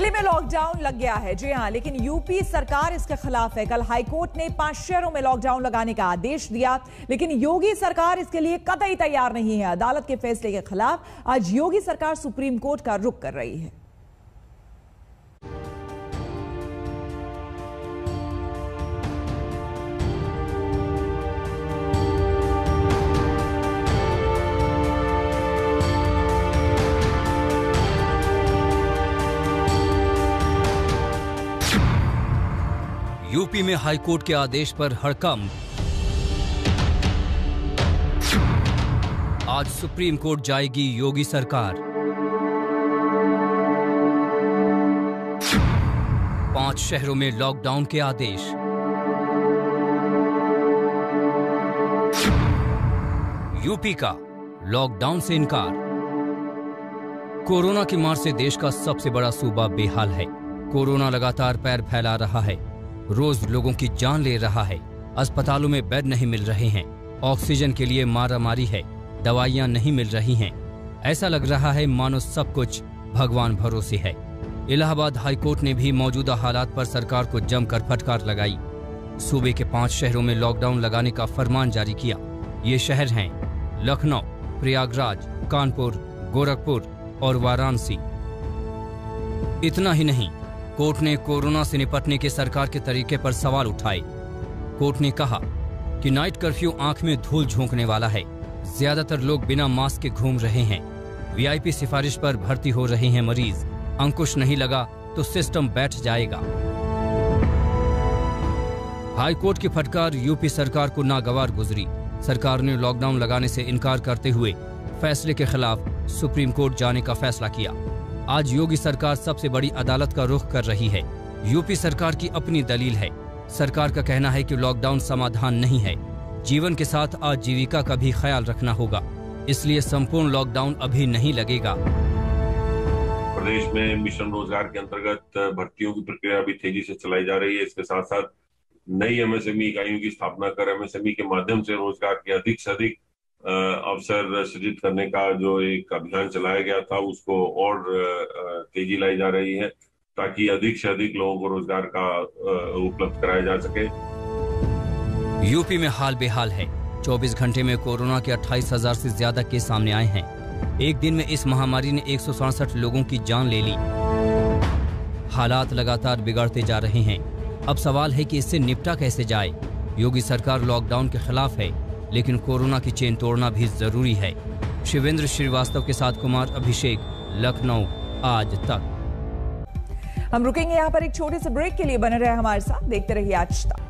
दिल्ली में लॉकडाउन लग गया है, जी हां, लेकिन यूपी सरकार इसके खिलाफ है। कल हाईकोर्ट ने 5 शहरों में लॉकडाउन लगाने का आदेश दिया, लेकिन योगी सरकार इसके लिए कतई तैयार नहीं है। अदालत के फैसले के खिलाफ आज योगी सरकार सुप्रीम कोर्ट का रुख कर रही है। यूपी में हाईकोर्ट के आदेश पर हड़कंप। आज सुप्रीम कोर्ट जाएगी योगी सरकार। 5 शहरों में लॉकडाउन के आदेश। यूपी का लॉकडाउन से इनकार। कोरोना की मार से देश का सबसे बड़ा सूबा बेहाल है। कोरोना लगातार पैर फैला रहा है, रोज लोगों की जान ले रहा है। अस्पतालों में बेड नहीं मिल रहे हैं, ऑक्सीजन के लिए मारामारी है, दवाइयां नहीं मिल रही हैं। ऐसा लग रहा है मानो सब कुछ भगवान भरोसे है। इलाहाबाद हाईकोर्ट ने भी मौजूदा हालात पर सरकार को जमकर फटकार लगाई। सूबे के 5 शहरों में लॉकडाउन लगाने का फरमान जारी किया। ये शहर हैं लखनऊ, प्रयागराज, कानपुर, गोरखपुर और वाराणसी। इतना ही नहीं, कोर्ट ने कोरोना से निपटने के सरकार के तरीके पर सवाल उठाए। कोर्ट ने कहा कि नाइट कर्फ्यू आंख में धूल झोंकने वाला है। ज्यादातर लोग बिना मास्क के घूम रहे हैं। वीआईपी सिफारिश पर भर्ती हो रहे हैं मरीज। अंकुश नहीं लगा तो सिस्टम बैठ जाएगा। हाईकोर्ट की फटकार यूपी सरकार को नागवार गुजरी। सरकार ने लॉकडाउन लगाने से इनकार करते हुए फैसले के खिलाफ सुप्रीम कोर्ट जाने का फैसला किया। आज योगी सरकार सबसे बड़ी अदालत का रुख कर रही है। यूपी सरकार की अपनी दलील है। सरकार का कहना है कि लॉकडाउन समाधान नहीं है, जीवन के साथ आजीविका का भी ख्याल रखना होगा, इसलिए संपूर्ण लॉकडाउन अभी नहीं लगेगा। प्रदेश में मिशन रोजगार के अंतर्गत भर्तियों की प्रक्रिया भी तेजी से चलाई जा रही है। इसके साथ साथ नई एमएसएमई इकाइयों की स्थापना कर एमएसएमई के माध्यम से रोजगार के अधिक से अधिक अवसर सृजित करने का जो एक अभियान चलाया गया था, उसको और तेजी लाई जा रही है ताकि अधिक से अधिक लोगों को रोजगार का उपलब्ध कराया जा सके। यूपी में हाल बेहाल है। 24 घंटे में कोरोना के 28,000 से ज्यादा केस सामने आए हैं। एक दिन में इस महामारी ने 167 लोगों की जान ले ली। हालात लगातार बिगड़ते जा रहे हैं। अब सवाल है कि इससे निपटा कैसे जाए। योगी सरकार लॉकडाउन के खिलाफ है, लेकिन कोरोना की चेन तोड़ना भी जरूरी है। शिवेंद्र श्रीवास्तव के साथ कुमार अभिषेक, लखनऊ, आज तक। हम रुकेंगे यहाँ पर एक छोटे से ब्रेक के लिए। बने रहे हमारे साथ, देखते रहिए आज तक।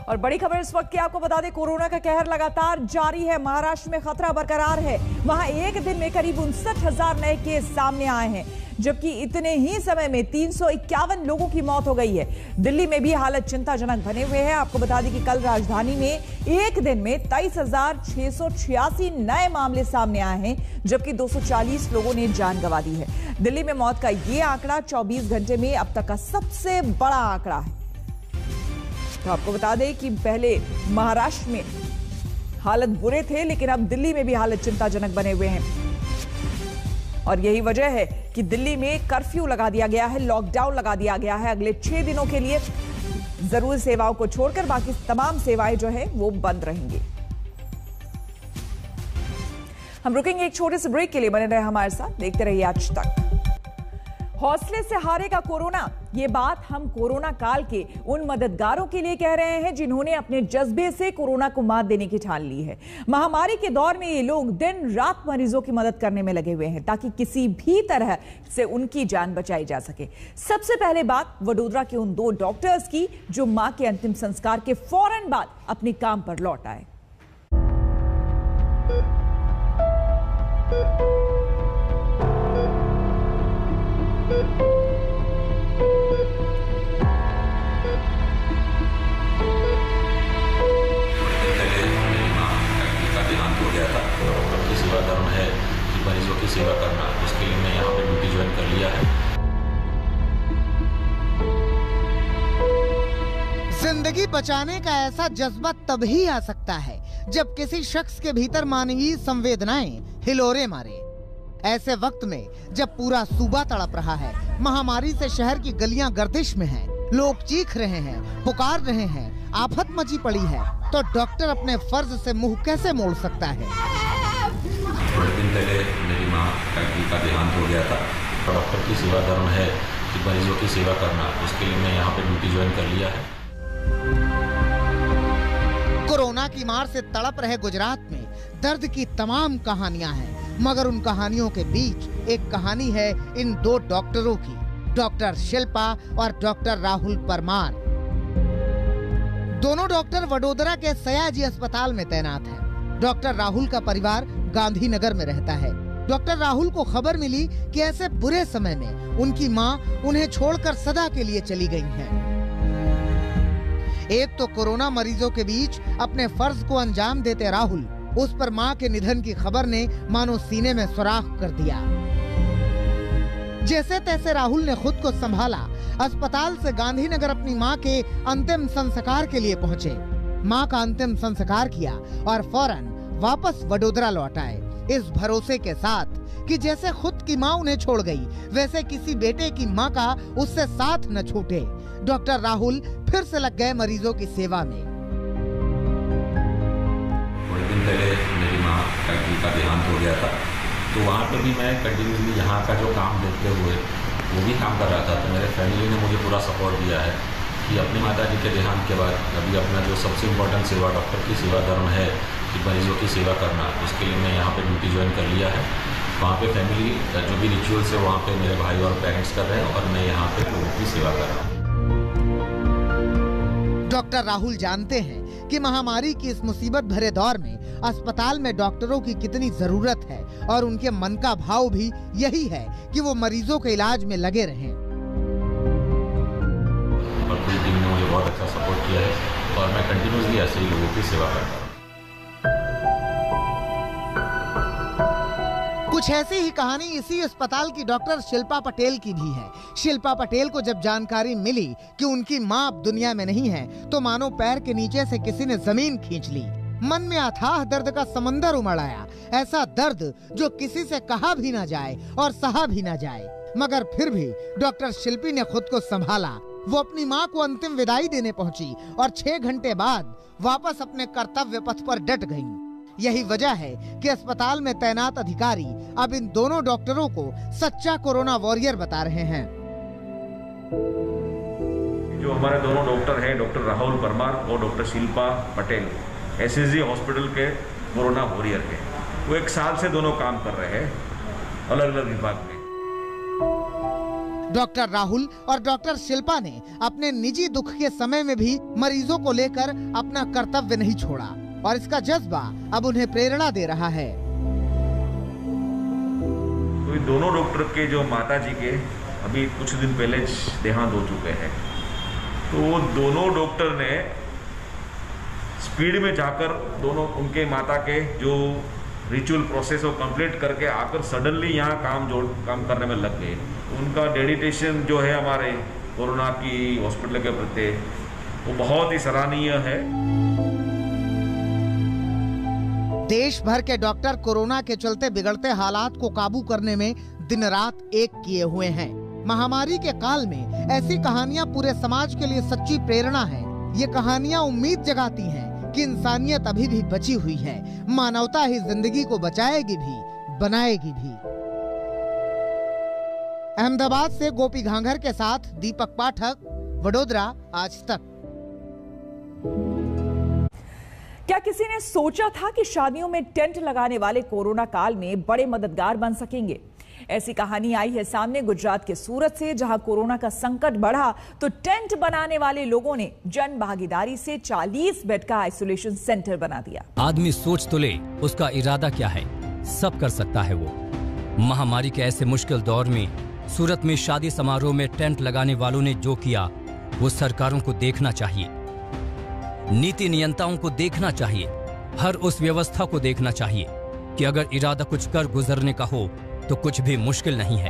और बड़ी खबर इस वक्त की आपको बता दें, कोरोना का कहर लगातार जारी है। महाराष्ट्र में खतरा बरकरार है। वहां एक दिन में करीब 59,000 नए केस सामने आए हैं, जबकि इतने ही समय में 351 लोगों की मौत हो गई है। दिल्ली में भी हालत चिंताजनक बने हुए हैं। आपको बता दें कि कल राजधानी में एक दिन में 23,686 नए मामले सामने आए हैं, जबकि 240 लोगों ने जान गंवा दी है। दिल्ली में मौत का यह आंकड़ा 24 घंटे में अब तक का सबसे बड़ा आंकड़ा है। तो आपको बता दें कि पहले महाराष्ट्र में हालत बुरे थे, लेकिन अब दिल्ली में भी हालत चिंताजनक बने हुए हैं। और यही वजह है कि दिल्ली में कर्फ्यू लगा दिया गया है, लॉकडाउन लगा दिया गया है। अगले 6 दिनों के लिए जरूरी सेवाओं को छोड़कर बाकी तमाम सेवाएं जो है वो बंद रहेंगी। हम रुकेंगे एक छोटे से ब्रेक के लिए। बने रहे हमारे साथ, देखते रहिए आज तक। हौसले से हारेगा कोरोना, ये बात हम कोरोना काल के उन मददगारों के लिए कह रहे हैं जिन्होंने अपने जज्बे से कोरोना को मात देने की ठान ली है। महामारी के दौर में ये लोग दिन रात मरीजों की मदद करने में लगे हुए हैं ताकि किसी भी तरह से उनकी जान बचाई जा सके। सबसे पहले बात वडोदरा के उन 2 डॉक्टर्स की जो मां के अंतिम संस्कार के फौरन बाद अपने काम पर लौट आए। सेवा धर्म है कि मरीजों की सेवा करना, इसके लिए मैं यहाँ पे ड्यूटी ज्वाइन कर लिया है। जिंदगी बचाने का ऐसा जज्बा तभी आ सकता है जब किसी शख्स के भीतर मानवीय संवेदनाएं हिलोरे मारे। ऐसे वक्त में जब पूरा सूबा तड़प रहा है, महामारी से शहर की गलियां गर्दिश में हैं, लोग चीख रहे हैं, पुकार रहे हैं, आफत मची पड़ी है, तो डॉक्टर अपने फर्ज से मुंह कैसे मोड़ सकता है? थोड़े दिन पहले मेरी माँ का देहांत हो गया था। डॉक्टर की सेवा धर्म है कि मरीजों की सेवा करना, इसके लिए मैं यहाँ पे ड्यूटी ज्वाइन कर लिया है। कोरोना की मार से तड़प रहे गुजरात में दर्द की तमाम कहानियां हैं, मगर उन कहानियों के बीच एक कहानी है इन दो डॉक्टरों की, डॉक्टर शिल्पा और डॉक्टर राहुल परमार। दोनों डॉक्टर वडोदरा के सयाजी अस्पताल में तैनात हैं। डॉक्टर राहुल का परिवार गांधीनगर में रहता है। डॉक्टर राहुल को खबर मिली कि ऐसे बुरे समय में उनकी मां उन्हें छोड़कर सदा के लिए चली गई हैं। एक तो कोरोना मरीजों के बीच अपने फर्ज को अंजाम देते राहुल, उस पर मां के निधन की खबर ने मानो सीने में सुराख कर दिया। जैसे तैसे राहुल ने खुद को संभाला, अस्पताल से गांधीनगर अपनी मां के अंतिम संस्कार के लिए पहुंचे। मां का अंतिम संस्कार किया और फौरन वापस वडोदरा लौट आए, इस भरोसे के साथ कि जैसे खुद की मां उन्हें छोड़ गई, वैसे किसी बेटे की मां का उससे साथ न छूटे। डॉक्टर राहुल फिर से लग गए मरीजों की सेवा में। थोड़े दिन पहले मेरी माँ का देहांत हो गया था, तो वहाँ पे भी मैं कंटिन्यूसली यहाँ का जो काम देखते हुए वो भी काम कर रहा था। तो मेरे फैमिली ने मुझे पूरा सपोर्ट दिया है कि अपनी माता जी के देहांत के बाद अभी अपना जो सबसे इम्पोर्टेंट सेवा डॉक्टर की सेवा धर्म है कि मरीजों की सेवा करना, इसके लिए मैं यहाँ पे ड्यूटी ज्वाइन कर लिया है। वहाँ पे फैमिली जो भी रिचुअल्स है वहाँ पे मेरे भाई और पेरेंट्स कर रहे हैं और मैं यहाँ पे लोगों की सेवा कर रहा हूँ। डॉक्टर राहुल जानते हैं कि महामारी की इस मुसीबत भरे दौर में अस्पताल में डॉक्टरों की कितनी जरूरत है और उनके मन का भाव भी यही है कि वो मरीजों के इलाज में लगे रहें। और पूरी टीम ने मुझे बहुत अच्छा सपोर्ट किया है और मैं कंटिन्यूसली ऐसे ही लोगों की सेवा करता हूँ। कुछ ऐसी ही कहानी इसी अस्पताल की डॉक्टर शिल्पा पटेल की भी है। शिल्पा पटेल को जब जानकारी मिली कि उनकी मां अब दुनिया में नहीं है, तो मानो पैर के नीचे से किसी ने जमीन खींच ली। मन में अथाह दर्द का समंदर उमड़ आया, ऐसा दर्द जो किसी से कहा भी ना जाए और सहा भी ना जाए। मगर फिर भी डॉक्टर शिल्पी ने खुद को संभाला। वो अपनी मां को अंतिम विदाई देने पहुंची और 6 घंटे बाद वापस अपने कर्तव्य पथ पर डट गईं। यही वजह है कि अस्पताल में तैनात अधिकारी अब इन दोनों डॉक्टरों को सच्चा कोरोना वॉरियर बता रहे हैं। जो हमारे दोनों डॉक्टर हैं, डॉक्टर राहुल परमार और doctor Shilpa Patel, SSG hospital के कोरोना वॉरियर हैं। वो 1 साल से दोनों काम कर रहे हैं अलग अलग विभाग में। डॉक्टर राहुल और डॉक्टर शिल्पा ने अपने निजी दुख के समय में भी मरीजों को लेकर अपना कर्तव्य नहीं छोड़ा और इसका जज्बा अब उन्हें प्रेरणा दे रहा है। तो ये दोनों डॉक्टर के जो माता जी के अभी कुछ दिन पहले देहांत हो चुके हैं, तो वो दोनों डॉक्टर ने स्पीड में जाकर दोनों उनके माता के जो रिचुअल प्रोसेस को कंप्लीट करके आकर सडनली यहाँ काम करने में लग गए। उनका डेडिकेशन जो है हमारे कोरोना की हॉस्पिटल के प्रति वो बहुत ही सराहनीय है। देश भर के डॉक्टर कोरोना के चलते बिगड़ते हालात को काबू करने में दिन रात एक किए हुए हैं। महामारी के काल में ऐसी कहानियां पूरे समाज के लिए सच्ची प्रेरणा है। ये कहानियां उम्मीद जगाती हैं कि इंसानियत अभी भी बची हुई है। मानवता ही जिंदगी को बचाएगी भी, बनाएगी भी। अहमदाबाद से गोपी घांघर के साथ दीपक पाठक, वडोदरा आज तक। क्या किसी ने सोचा था कि शादियों में टेंट लगाने वाले कोरोना काल में बड़े मददगार बन सकेंगे? ऐसी कहानी आई है सामने गुजरात के सूरत से, जहां कोरोना का संकट बढ़ा तो टेंट बनाने वाले लोगों ने जन भागीदारी से 40 बेड का आइसोलेशन सेंटर बना दिया। आदमी सोच तो ले, उसका इरादा क्या है? सब कर सकता है वो। महामारी के ऐसे मुश्किल दौर में सूरत में शादी समारोह में टेंट लगाने वालों ने जो किया वो सरकारों को देखना चाहिए, नीति नियंताओं को देखना चाहिए, हर उस व्यवस्था को देखना चाहिए कि अगर इरादा कुछ कर गुजरने का हो तो कुछ भी मुश्किल नहीं है।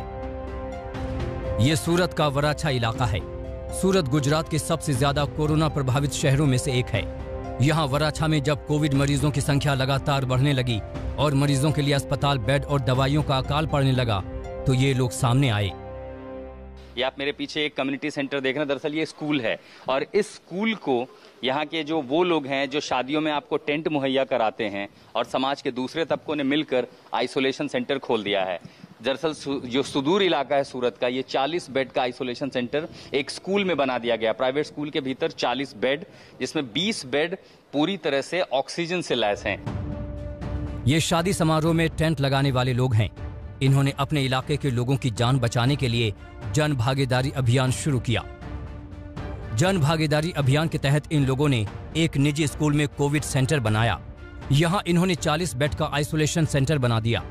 ये सूरत का वराछा इलाका है। सूरत गुजरात के सबसे ज्यादा कोरोना प्रभावित शहरों में से एक है। यहाँ वराछा में जब कोविड मरीजों की संख्या लगातार बढ़ने लगी और मरीजों के लिए अस्पताल बेड और दवाइयों का अकाल पड़ने लगा तो ये लोग सामने आए। ये आप मेरे पीछे एक कम्युनिटी सेंटर देख रहे हैं, दरअसल ये स्कूल है और इस स्कूल को यहाँ के जो वो लोग हैं जो शादियों में आपको टेंट मुहैया कराते हैं और समाज के दूसरे तबकों ने मिलकर आइसोलेशन सेंटर खोल दिया है। दरअसल जो सुदूर इलाका है सूरत का, ये 40 बेड का आइसोलेशन सेंटर एक स्कूल में बना दिया गया, प्राइवेट स्कूल के भीतर 40 बेड, जिसमें 20 बेड पूरी तरह से ऑक्सीजन से लैस हैं। ये शादी समारोह में टेंट लगाने वाले लोग हैं। इन्होंने अपने इलाके के लोगों की जान बचाने के लिए जन भागीदारी अभियान शुरू किया। जन भागीदारी अभियान के तहत इन लोगों ने एक निजी स्कूल में कोविड सेंटर बनाया। यहाँ इन्होंने 40 बेड का आइसोलेशन सेंटर बना दिया।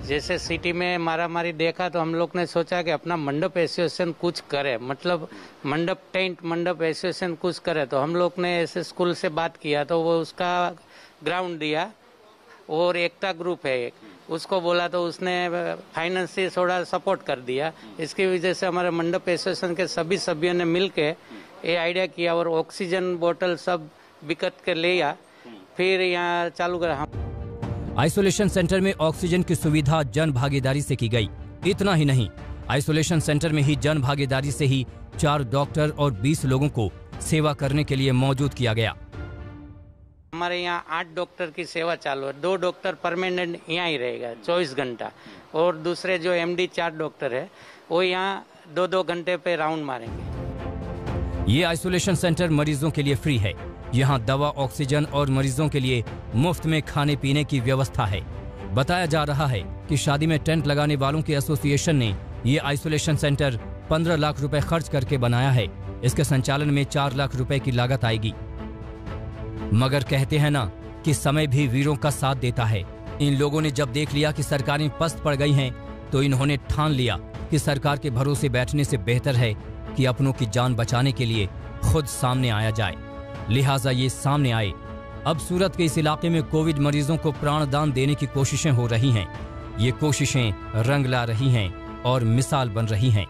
जैसे सिटी में मारामारी देखा तो हम लोग ने सोचा कि अपना मंडप एसोसिएशन कुछ करे, मतलब मंडप टेंट मंडप एसोसिएशन कुछ करे। तो हम लोग ने ऐसे स्कूल से बात किया तो वो उसका ग्राउंड दिया और एकता ग्रुप है एक, उसको बोला तो उसने फाइनेंस से थोड़ा सपोर्ट कर दिया। इसकी वजह से हमारे मंडप एसोसिएशन के सभी सभ्यों ने मिलके ये आइडिया किया और ऑक्सीजन बोतल सब बिकट के लिया, फिर यहाँ चालू करा। आइसोलेशन सेंटर में ऑक्सीजन की सुविधा जन भागीदारी से की गई। इतना ही नहीं, आइसोलेशन सेंटर में ही जन भागीदारी से ही 4 डॉक्टर और 20 लोगों को सेवा करने के लिए मौजूद किया गया। हमारे यहाँ 8 डॉक्टर की सेवा चालू है, 2 डॉक्टर परमानेंट यहाँ ही रहेगा 24 घंटा और दूसरे जो MD 4 डॉक्टर है वो यहाँ 2-2 घंटे पे राउंड मारेंगे। ये आइसोलेशन सेंटर मरीजों के लिए फ्री है। यहाँ दवा, ऑक्सीजन और मरीजों के लिए मुफ्त में खाने पीने की व्यवस्था है। बताया जा रहा है कि शादी में टेंट लगाने वालों के एसोसिएशन ने ये आइसोलेशन सेंटर 15 लाख रुपए खर्च करके बनाया है। इसके संचालन में 4 लाख रुपए की लागत आएगी। मगर कहते हैं ना कि समय भी वीरों का साथ देता है। इन लोगों ने जब देख लिया कि सरकारें पस्त पड़ गई हैं, तो इन्होंने ठान लिया कि सरकार के भरोसे बैठने से बेहतर है कि अपनों की जान बचाने के लिए खुद सामने आया जाए। लिहाजा ये सामने आए। अब सूरत के इस इलाके में कोविड मरीजों को प्राणदान देने की कोशिशें हो रही हैं। ये कोशिशें रंग ला रही हैं और मिसाल बन रही हैं।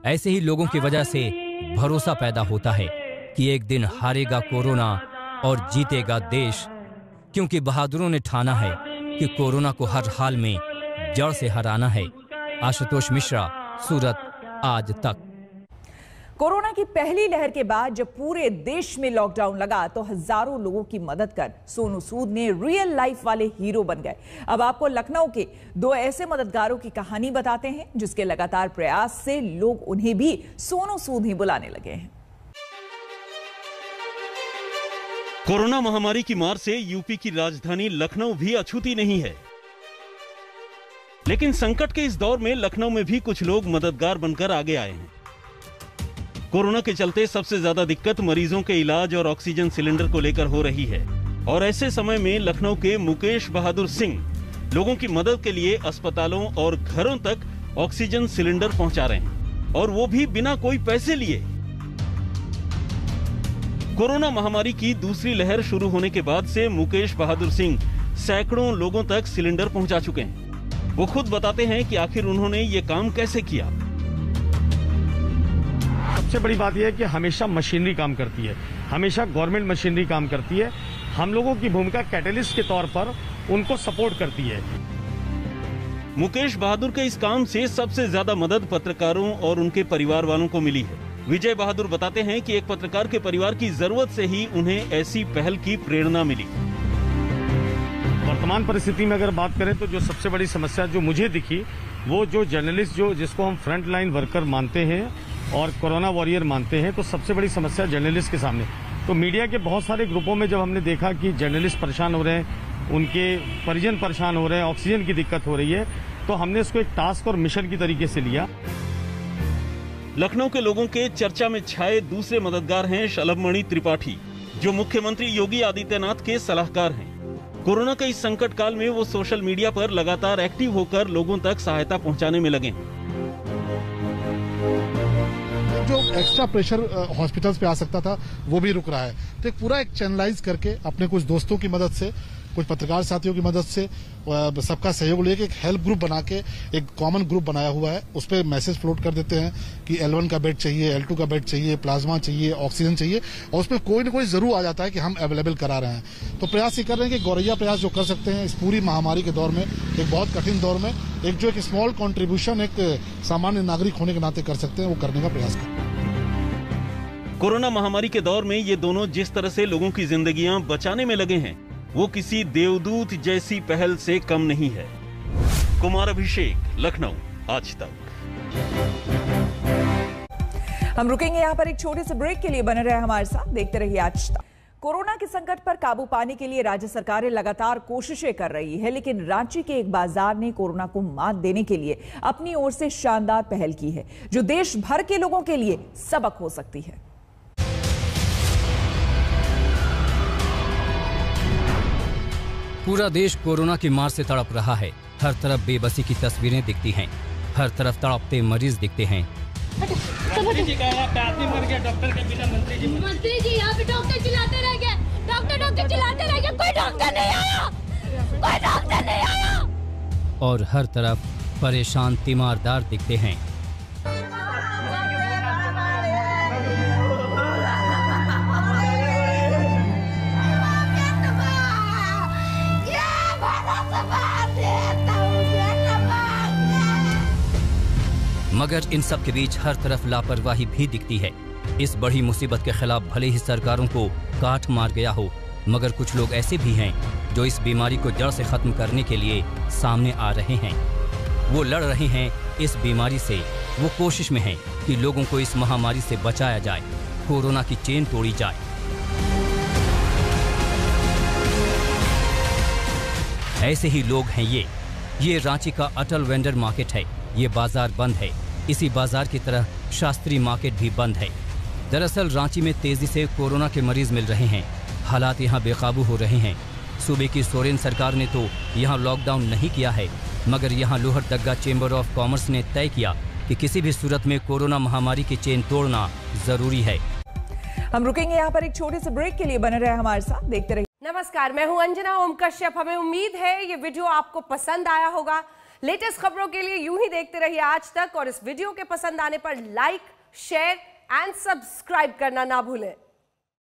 ऐसे ही लोगों की वजह से भरोसा पैदा होता है कि एक दिन हारेगा कोरोना और जीतेगा देश, क्योंकि बहादुरों ने ठाना है कि कोरोना को हर हाल में जड़ से हराना है। आशुतोष मिश्रा, सूरत, आज तक। कोरोना की पहली लहर के बाद जब पूरे देश में लॉकडाउन लगा तो हजारों लोगों की मदद कर सोनू सूद ने रियल लाइफ वाले हीरो बन गए। अब आपको लखनऊ के 2 ऐसे मददगारों की कहानी बताते हैं जिसके लगातार प्रयास से लोग उन्हें भी सोनू सूद ही बुलाने लगे हैं। कोरोना महामारी की मार से यूपी की राजधानी लखनऊ भी अछूती नहीं है, लेकिन संकट के इस दौर में लखनऊ में भी कुछ लोग मददगार बनकर आगे आए हैं। कोरोना के चलते सबसे ज्यादा दिक्कत मरीजों के इलाज और ऑक्सीजन सिलेंडर को लेकर हो रही है और ऐसे समय में लखनऊ के मुकेश बहादुर सिंह लोगों की मदद के लिए अस्पतालों और घरों तक ऑक्सीजन सिलेंडर पहुंचा रहे हैं, और वो भी बिना कोई पैसे लिए। कोरोना महामारी की दूसरी लहर शुरू होने के बाद से मुकेश बहादुर सिंह सैकड़ों लोगों तक सिलेंडर पहुंचा चुके हैं। वो खुद बताते हैं कि आखिर उन्होंने ये काम कैसे किया। सबसे बड़ी बात यह है कि हमेशा मशीनरी काम करती है, हमेशा गवर्नमेंट मशीनरी काम करती है। हम लोगों की भूमिका कैटलिस्ट के तौर पर उनको सपोर्ट करती है। मुकेश बहादुर के इस काम से सबसे ज्यादा मदद पत्रकारों और उनके परिवार वालों को मिली है। विजय बहादुर बताते हैं कि एक पत्रकार के परिवार की जरूरत से ही उन्हें ऐसी पहल की प्रेरणा मिली। वर्तमान परिस्थिति में अगर बात करें तो जो सबसे बड़ी समस्या जो मुझे दिखी वो जो जर्नलिस्ट जिसको हम फ्रंट लाइन वर्कर मानते हैं और कोरोना वॉरियर मानते हैं, तो सबसे बड़ी समस्या जर्नलिस्ट के सामने। तो मीडिया के बहुत सारे ग्रुपों में जब हमने देखा कि जर्नलिस्ट परेशान हो रहे हैं, उनके परिजन परेशान हो रहे हैं, ऑक्सीजन की दिक्कत हो रही है, तो हमने इसको एक टास्क और मिशन की तरीके से लिया। लखनऊ के लोगों के चर्चा में छाए दूसरे मददगार हैं शलभमणि त्रिपाठी, जो मुख्यमंत्री योगी आदित्यनाथ के सलाहकार हैं। कोरोना के इस संकट काल में वो सोशल मीडिया पर लगातार एक्टिव होकर लोगों तक सहायता पहुंचाने में लगे हैं। जो एक्स्ट्रा प्रेशर हॉस्पिटल्स पे आ सकता था वो भी रुक रहा है, तो पूरा एक चैनलाइज करके अपने कुछ दोस्तों की मदद से कुछ पत्रकार साथियों की मदद से, सबका सहयोग लेके एक हेल्प ग्रुप बना के एक कॉमन ग्रुप बनाया हुआ है। उस पर मैसेज फ्लोट कर देते हैं कि L1 का बेड चाहिए, L2 का बेड चाहिए, प्लाज्मा चाहिए, ऑक्सीजन चाहिए, और उस पर कोई न कोई जरूर आ जाता है कि हम अवेलेबल करा रहे हैं। तो प्रयास ये कर रहे हैं कि गौरैया प्रयास जो कर सकते हैं इस पूरी महामारी के दौर में, एक बहुत कठिन दौर में, एक स्मॉल कॉन्ट्रीब्यूशन एक सामान्य नागरिक होने के नाते कर सकते हैं, वो करने का प्रयास करें। कोरोना महामारी के दौर में ये दोनों जिस तरह से लोगों की जिंदगियां बचाने में लगे हैं, वो किसी देवदूत जैसी पहल से कम नहीं है। कुमार अभिषेक, लखनऊ, आज तक। हम रुकेंगे यहाँ पर एक छोटे से ब्रेक के लिए, बने रहे हमारे साथ, देखते रहिए आज तक। कोरोना के संकट पर काबू पाने के लिए राज्य सरकारें लगातार कोशिशें कर रही है, लेकिन रांची के एक बाजार ने कोरोना को मात देने के लिए अपनी ओर से शानदार पहल की है, जो देश भर के लोगों के लिए सबक हो सकती है। पूरा देश कोरोना की मार से तड़प रहा है। हर तरफ बेबसी की तस्वीरें दिखती हैं, हर तरफ तड़पते मरीज दिखते हैं। मंत्री जी यहाँ पे डॉक्टर चिल्लाते रह गए, डॉक्टर चिल्लाते रह गए, कोई डॉक्टर नहीं आया, कोई डॉक्टर नहीं आया। और हर तरफ परेशान तीमारदार दिखते हैं। मगर इन सब के बीच हर तरफ लापरवाही भी दिखती है। इस बड़ी मुसीबत के खिलाफ भले ही सरकारों को काट मार गया हो, मगर कुछ लोग ऐसे भी हैं जो इस बीमारी को जड़ से खत्म करने के लिए सामने आ रहे हैं। वो लड़ रहे हैं इस बीमारी से, वो कोशिश में हैं कि लोगों को इस महामारी से बचाया जाए, कोरोना की चेन तोड़ी जाए। ऐसे ही लोग हैं ये रांची का अटल वेंडर मार्केट है। ये बाजार बंद है। इसी बाजार की तरह शास्त्री मार्केट भी बंद है। दरअसल रांची में तेजी से कोरोना के मरीज मिल रहे हैं। हालात यहाँ बेकाबू हो रहे हैं। सूबे की सोरेन सरकार ने तो यहाँ लॉकडाउन नहीं किया है, मगर यहाँ लोहरदग्गा चेंबर ऑफ कॉमर्स ने तय किया कि किसी भी सूरत में कोरोना महामारी की चेन तोड़ना जरूरी है। हम रुकेंगे यहाँ पर एक छोटे से ब्रेक के लिए, बने रहे हमारे साथ, देखते रहिए। नमस्कार, मैं हूं अंजना ओम कश्यप। हमें उम्मीद है ये वीडियो आपको पसंद आया होगा। लेटेस्ट खबरों के लिए यूं ही देखते रहिए आज तक, और इस वीडियो के पसंद आने पर लाइक, शेयर एंड सब्सक्राइब करना ना भूलें।